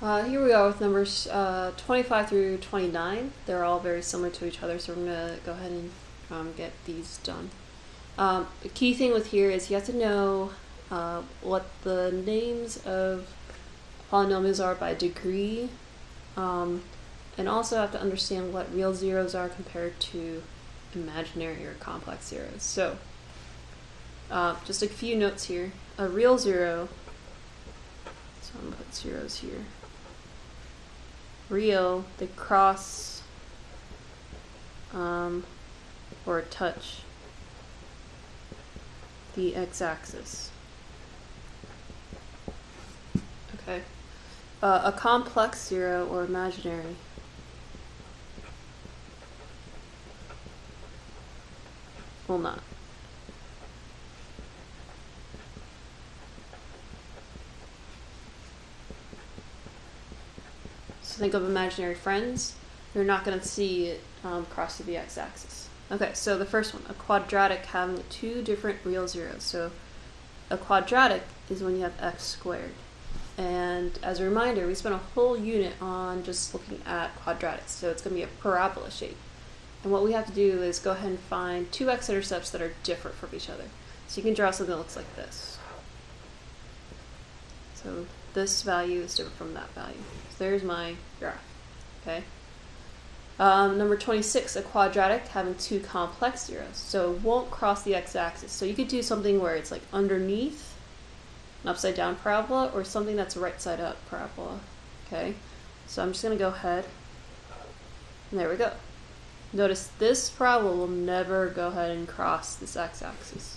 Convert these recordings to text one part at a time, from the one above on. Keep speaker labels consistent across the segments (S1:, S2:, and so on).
S1: Here we are with numbers 25 through 29. They're all very similar to each other, so we're going to go ahead and get these done. The key thing with here is you have to know what the names of polynomials are by degree, and also have to understand what real zeros are compared to imaginary or complex zeros. So, just a few notes here. A real zero, so I'm going to put zeros here. Real, they cross or touch the x-axis. Okay. A complex zero or imaginary will not. So think of imaginary friends. You're not going to see it cross through the x-axis. Okay, so the first one, a quadratic having two different real zeros. So a quadratic is when you have x squared. And as a reminder, we spent a whole unit on just looking at quadratics. So it's going to be a parabola shape. And what we have to do is go ahead and find two x-intercepts that are different from each other. So you can draw something that looks like this. So this value is different from that value. So there's my graph. Okay. Number 26, a quadratic having two complex zeros. So it won't cross the x-axis. So you could do something where it's like underneath an upside down parabola or something that's right side up parabola. Okay. So I'm just going to go ahead. And there we go. Notice this parabola will never go ahead and cross this x-axis.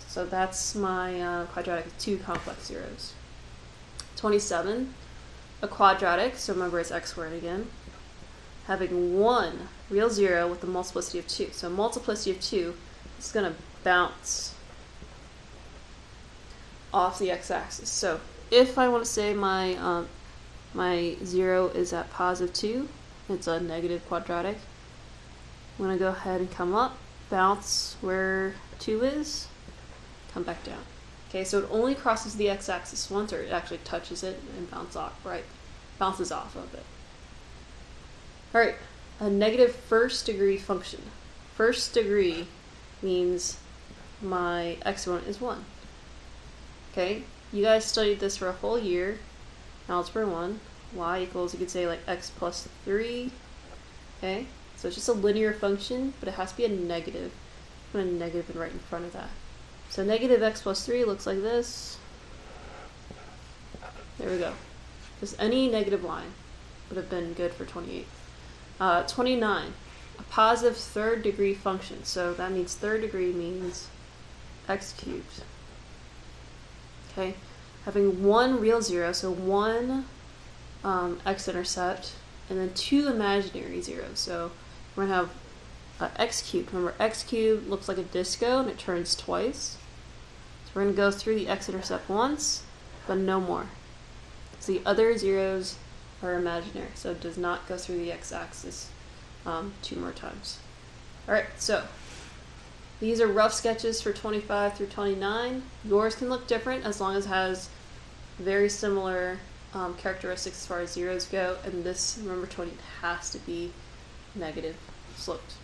S1: So that's my quadratic with two complex zeros. 27, a quadratic, so remember it's x squared again, having one real zero with the multiplicity of 2. So multiplicity of 2 is going to bounce off the x-axis. So if I want to say my my 0 is at positive 2, it's a negative quadratic, I'm going to go ahead and come up, bounce where 2 is, come back down. Okay, so it only crosses the x-axis once, or it actually touches it and bounces off of it. Alright, a negative first degree function. First degree means my exponent is 1. Okay, you guys studied this for a whole year. Algebra 1, y equals, you could say like x plus 3. Okay, so it's just a linear function, but it has to be a negative. Put a negative right in front of that. So negative x plus 3 looks like this. There we go. Just any negative line would have been good for 28. 29, a positive third degree function. So that means third degree means x cubed. Okay, having one real zero, so one x-intercept, and then two imaginary zeros. So we're going to have x cubed. Remember, x cubed looks like a disco and it turns twice. So we're going to go through the x-intercept once, but no more. So the other zeros are imaginary, so it does not go through the x-axis 2 more times. Alright, so these are rough sketches for 25 through 29. Yours can look different as long as it has very similar characteristics as far as zeros go, and this, remember 20, has to be negative sloped.